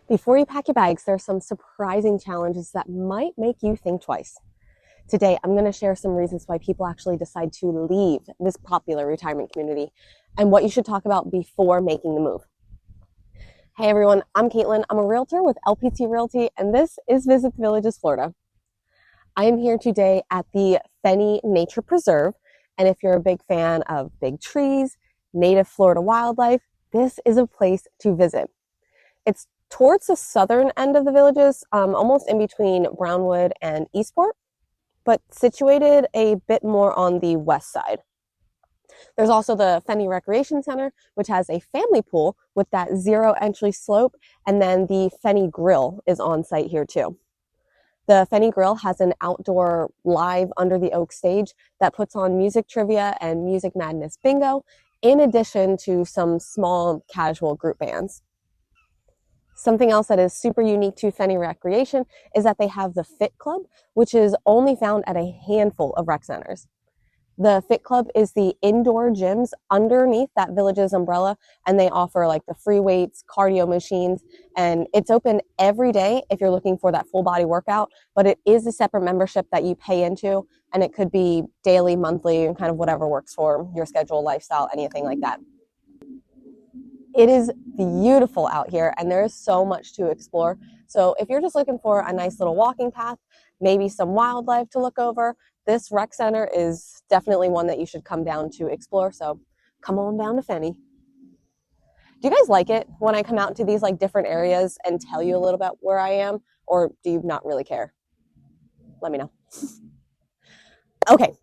Before you pack your bags, there are some surprising challenges that might make you think twice. Today, I'm going to share some reasons why people actually decide to leave this popular retirement community and what you should talk about before making the move. Hey everyone, I'm Caitlin. I'm a realtor with LPT Realty, and this is Visit the Villages, Florida. I am here today at the Fenny Nature Preserve, and if you're a big fan of big trees, native Florida wildlife, this is a place to visit. It's towards the southern end of the Villages, almost in between Brownwood and Eastport, but situated a bit more on the west side. There's also the Fenny Recreation Center, which has a family pool with that zero entry slope, and then the Fenny Grill is on site here too. The Fenny Grill has an outdoor live under the oak stage that puts on music trivia and music madness bingo, in addition to some small casual group bands. Something else that is super unique to Fenny Recreation is that they have the Fit Club, which is only found at a handful of rec centers. The Fit Club is the indoor gyms underneath that Villages umbrella, and they offer like the free weights, cardio machines, and it's open every day if you're looking for that full body workout, but it is a separate membership that you pay into, and it could be daily, monthly, and kind of whatever works for your schedule, lifestyle, anything like that. It is beautiful out here and there is so much to explore. So if you're just looking for a nice little walking path, maybe some wildlife to look over, this rec center is definitely one that you should come down to explore. So come on down to Fenny. Do you guys like it when I come out to these like different areas and tell you a little bit where I am, or do you not really care? Let me know. Okay.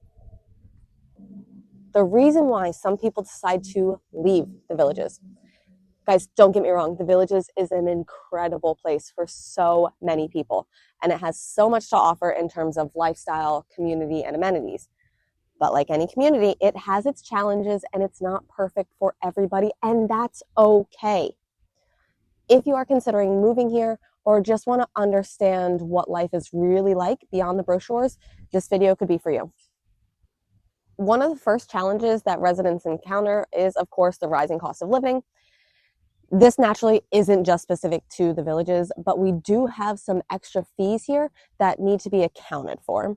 The reason why some people decide to leave the Villages. Guys, don't get me wrong, the Villages is an incredible place for so many people, and it has so much to offer in terms of lifestyle, community, and amenities. But like any community, it has its challenges and it's not perfect for everybody, and that's okay. If you are considering moving here or just want to understand what life is really like beyond the brochures, this video could be for you. One of the first challenges that residents encounter is, of course, the rising cost of living. This naturally isn't just specific to the Villages, but we do have some extra fees here that need to be accounted for.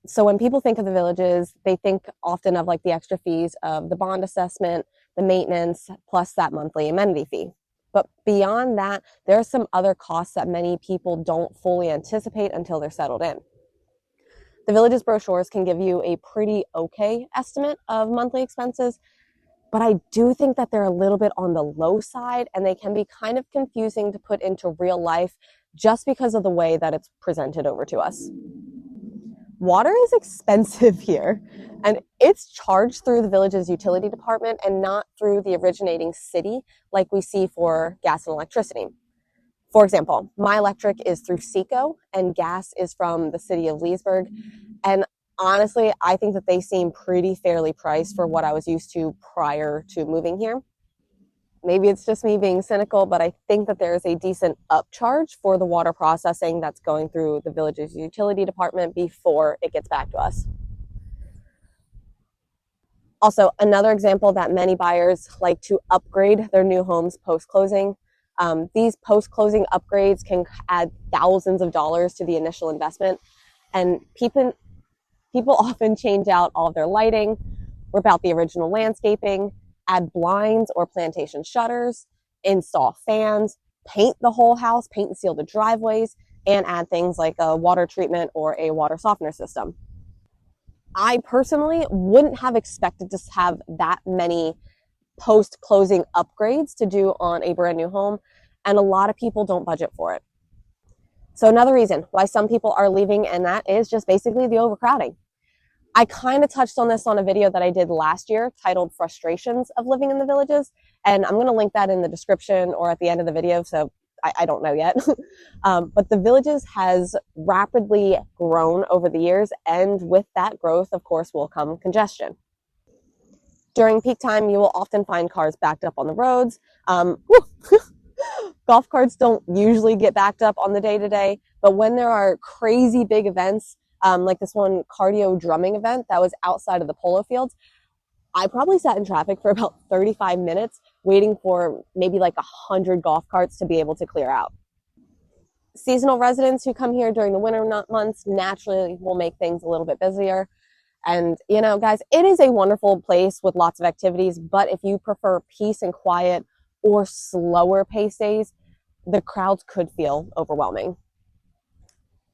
So when people think of the Villages, they think often of like the extra fees of the bond assessment, the maintenance, plus that monthly amenity fee. But beyond that, there are some other costs that many people don't fully anticipate until they're settled in. The Villages brochures can give you a pretty okay estimate of monthly expenses, but I do think that they're a little bit on the low side and they can be kind of confusing to put into real life just because of the way that it's presented over to us. Water is expensive here, and it's charged through the Villages utility department and not through the originating city like we see for gas and electricity. For example, my electric is through SECO and gas is from the city of Leesburg, and honestly, I think that they seem pretty fairly priced for what I was used to prior to moving here. Maybe it's just me being cynical, but I think that there is a decent upcharge for the water processing that's going through the Villages utility department before it gets back to us. Also, another example that many buyers like to upgrade their new homes post-closing. These post-closing upgrades can add thousands of dollars to the initial investment, and people often change out all of their lighting, rip out the original landscaping, add blinds or plantation shutters, install fans, paint the whole house, paint and seal the driveways, and add things like a water treatment or a water softener system. I personally wouldn't have expected to have that many post-closing upgrades to do on a brand new home, and a lot of people don't budget for it. So another reason why some people are leaving, and that is just basically the overcrowding. I kind of touched on this on a video that I did last year titled Frustrations of Living in the Villages, and I'm going to link that in the description or at the end of the video, so I don't know yet. But the Villages has rapidly grown over the years, and with that growth, of course, will come congestion. During peak time, you will often find cars backed up on the roads. Golf carts don't usually get backed up on the day-to-day, but when there are crazy big events, like this one cardio drumming event that was outside of the polo fields, I probably sat in traffic for about 35 minutes waiting for maybe like 100 golf carts to be able to clear out. Seasonal residents who come here during the winter months naturally will make things a little bit busier. And, you know, guys, it is a wonderful place with lots of activities, but if you prefer peace and quiet or slower pace days, the crowds could feel overwhelming.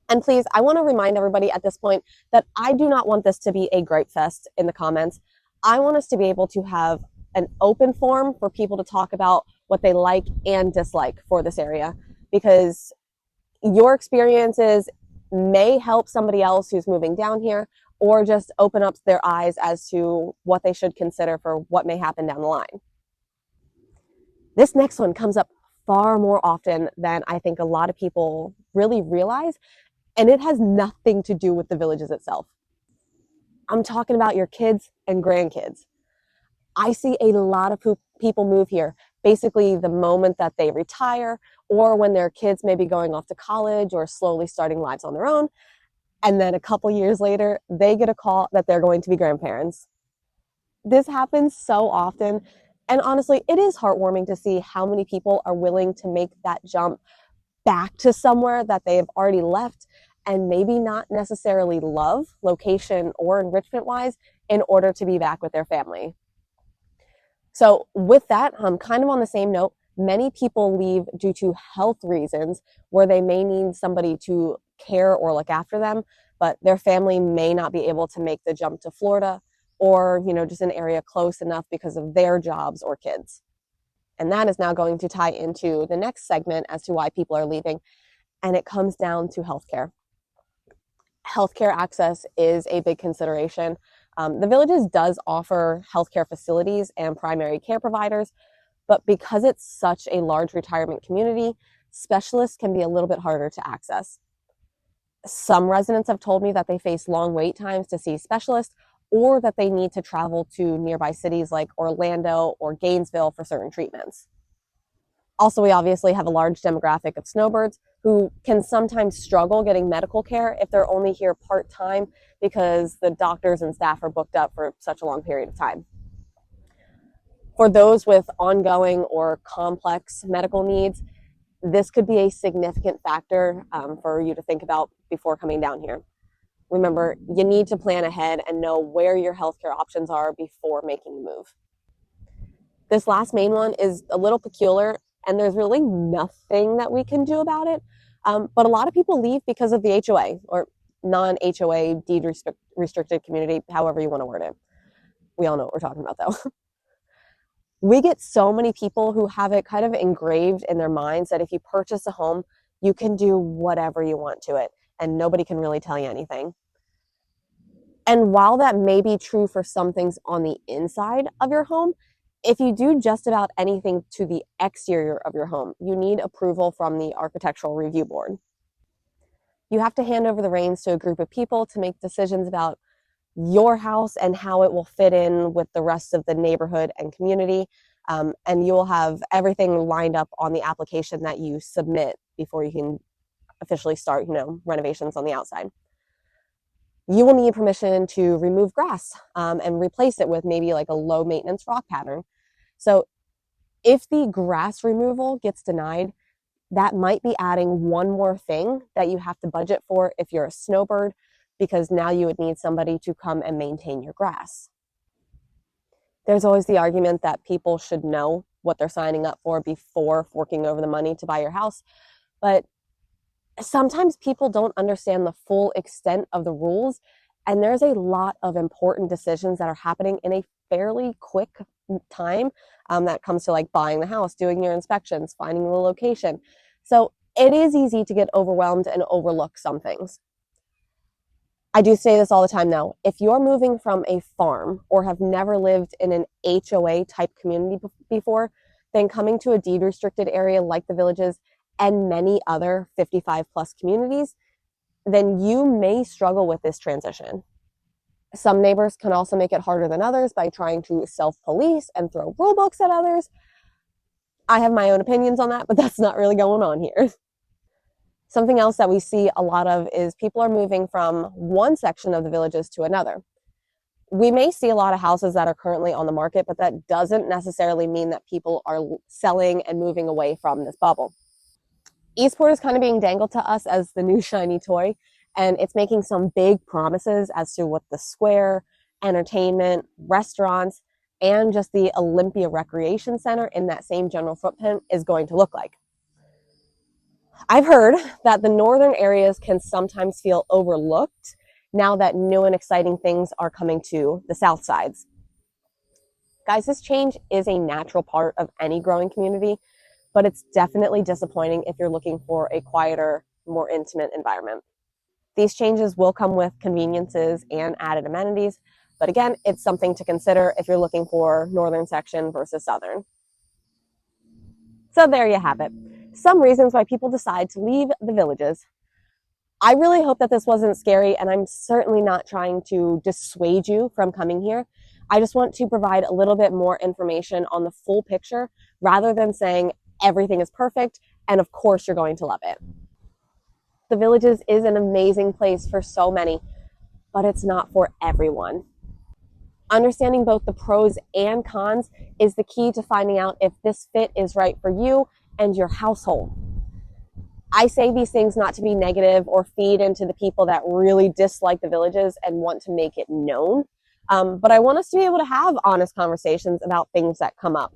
And please, I want to remind everybody at this point that I do not want this to be a gripe fest in the comments. I want us to be able to have an open forum for people to talk about what they like and dislike for this area, because your experiences may help somebody else who's moving down here, or just open up their eyes as to what they should consider for what may happen down the line. This next one comes up far more often than I think a lot of people really realize, and it has nothing to do with the Villages itself. I'm talking about your kids and grandkids. I see a lot of people move here basically the moment that they retire, or when their kids may be going off to college or slowly starting lives on their own. And then a couple years later, they get a call that they're going to be grandparents. This happens so often. And honestly, it is heartwarming to see how many people are willing to make that jump back to somewhere that they have already left and maybe not necessarily love, location or enrichment wise, in order to be back with their family. So with that, kind of on the same note, many people leave due to health reasons where they may need somebody to care or look after them, but their family may not be able to make the jump to Florida, or, you know, just an area close enough because of their jobs or kids. And that is now going to tie into the next segment as to why people are leaving. And it comes down to healthcare. Healthcare access is a big consideration. The Villages does offer healthcare facilities and primary care providers, but because it's such a large retirement community, specialists can be a little bit harder to access. Some residents have told me that they face long wait times to see specialists, or that they need to travel to nearby cities like Orlando or Gainesville for certain treatments. Also, we obviously have a large demographic of snowbirds who can sometimes struggle getting medical care if they're only here part-time because the doctors and staff are booked up for such a long period of time. For those with ongoing or complex medical needs, this could be a significant factor for you to think about before coming down here. Remember, you need to plan ahead and know where your healthcare options are before making the move. This last main one is a little peculiar, and there's really nothing that we can do about it. But a lot of people leave because of the HOA, or non-HOA deed restricted community, however you want to word it. We all know what we're talking about, though. We get so many people who have it kind of engraved in their minds that if you purchase a home, you can do whatever you want to it, and nobody can really tell you anything. And while that may be true for some things on the inside of your home, if you do just about anything to the exterior of your home, you need approval from the Architectural Review Board. You have to hand over the reins to a group of people to make decisions about your house and how it will fit in with the rest of the neighborhood and community. And you will have everything lined up on the application that you submit before you can officially start, renovations on the outside. You will need permission to remove grass and replace it with maybe like a low maintenance rock pattern. So if the grass removal gets denied, that might be adding one more thing that you have to budget for if you're a snowbird, because now you would need somebody to come and maintain your grass. There's always the argument that people should know what they're signing up for before forking over the money to buy your house, but sometimes people don't understand the full extent of the rules, and there's a lot of important decisions that are happening in a fairly quick time that comes to like buying the house, doing your inspections, finding the location. So it is easy to get overwhelmed and overlook some things. I do say this all the time though. If you're moving from a farm or have never lived in an HOA type community before, then coming to a deed restricted area like the Villages and many other 55 plus communities, then you may struggle with this transition. Some neighbors can also make it harder than others by trying to self-police and throw rule books at others. I have my own opinions on that, but that's not really going on here. Something else that we see a lot of is people are moving from one section of the Villages to another. We may see a lot of houses that are currently on the market, but that doesn't necessarily mean that people are selling and moving away from this bubble. Eastport is kind of being dangled to us as the new shiny toy, and it's making some big promises as to what the square, entertainment, restaurants, and just the Olympia Recreation Center in that same general footprint is going to look like. I've heard that the northern areas can sometimes feel overlooked now that new and exciting things are coming to the south sides. Guys, this change is a natural part of any growing community, but it's definitely disappointing if you're looking for a quieter, more intimate environment. These changes will come with conveniences and added amenities, but again, it's something to consider if you're looking for northern section versus southern. So there you have it. Some reasons why people decide to leave the villages. I really hope that this wasn't scary, and I'm certainly not trying to dissuade you from coming here. I just want to provide a little bit more information on the full picture rather than saying everything is perfect and of course you're going to love it. The Villages is an amazing place for so many, but it's not for everyone. Understanding both the pros and cons is the key to finding out if this fit is right for you and your household. I say these things not to be negative or feed into the people that really dislike the Villages and want to make it known, but I want us to be able to have honest conversations about things that come up.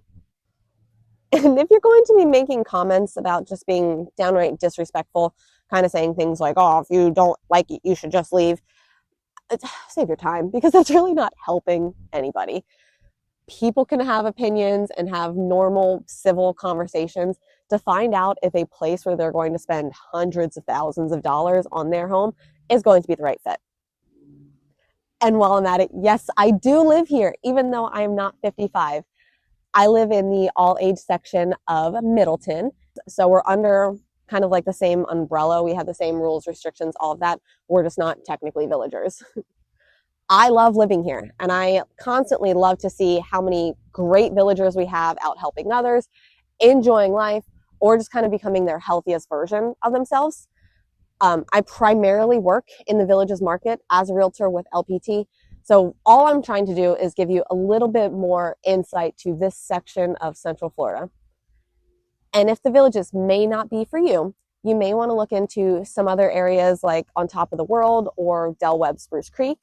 And if you're going to be making comments about just being downright disrespectful, kind of saying things like, oh, if you don't like it, you should just leave, save your time, because that's really not helping anybody. People can have opinions and have normal civil conversations to find out if a place where they're going to spend hundreds of thousands of dollars on their home is going to be the right fit. And while I'm at it, yes, I do live here, even though I am not 55. I live in the all-age section of Middleton, so we're under kind of like the same umbrella. We have the same rules, restrictions, all of that. We're just not technically villagers. I love living here, and I constantly love to see how many great villagers we have out helping others, enjoying life, or just kind of becoming their healthiest version of themselves. I primarily work in the Villages market as a realtor with LPT. So all I'm trying to do is give you a little bit more insight to this section of Central Florida. And if the Villages may not be for you, you may want to look into some other areas like On Top of the World or Del Webb Spruce Creek.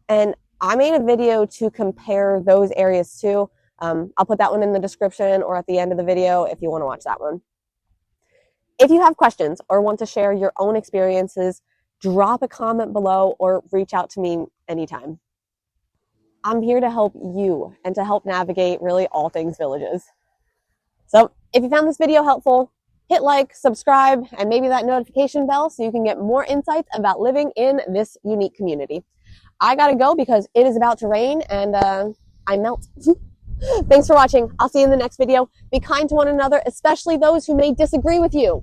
And I made a video to compare those areas too. I'll put that one in the description or at the end of the video if you want to watch that one. If you have questions or want to share your own experiences, drop a comment below or reach out to me anytime. I'm here to help you and to help navigate really all things Villages. So if you found this video helpful, hit like, subscribe, and maybe that notification bell so you can get more insights about living in this unique community. I gotta go because it is about to rain and I melt. Thanks for watching. I'll see you in the next video. Be kind to one another, especially those who may disagree with you.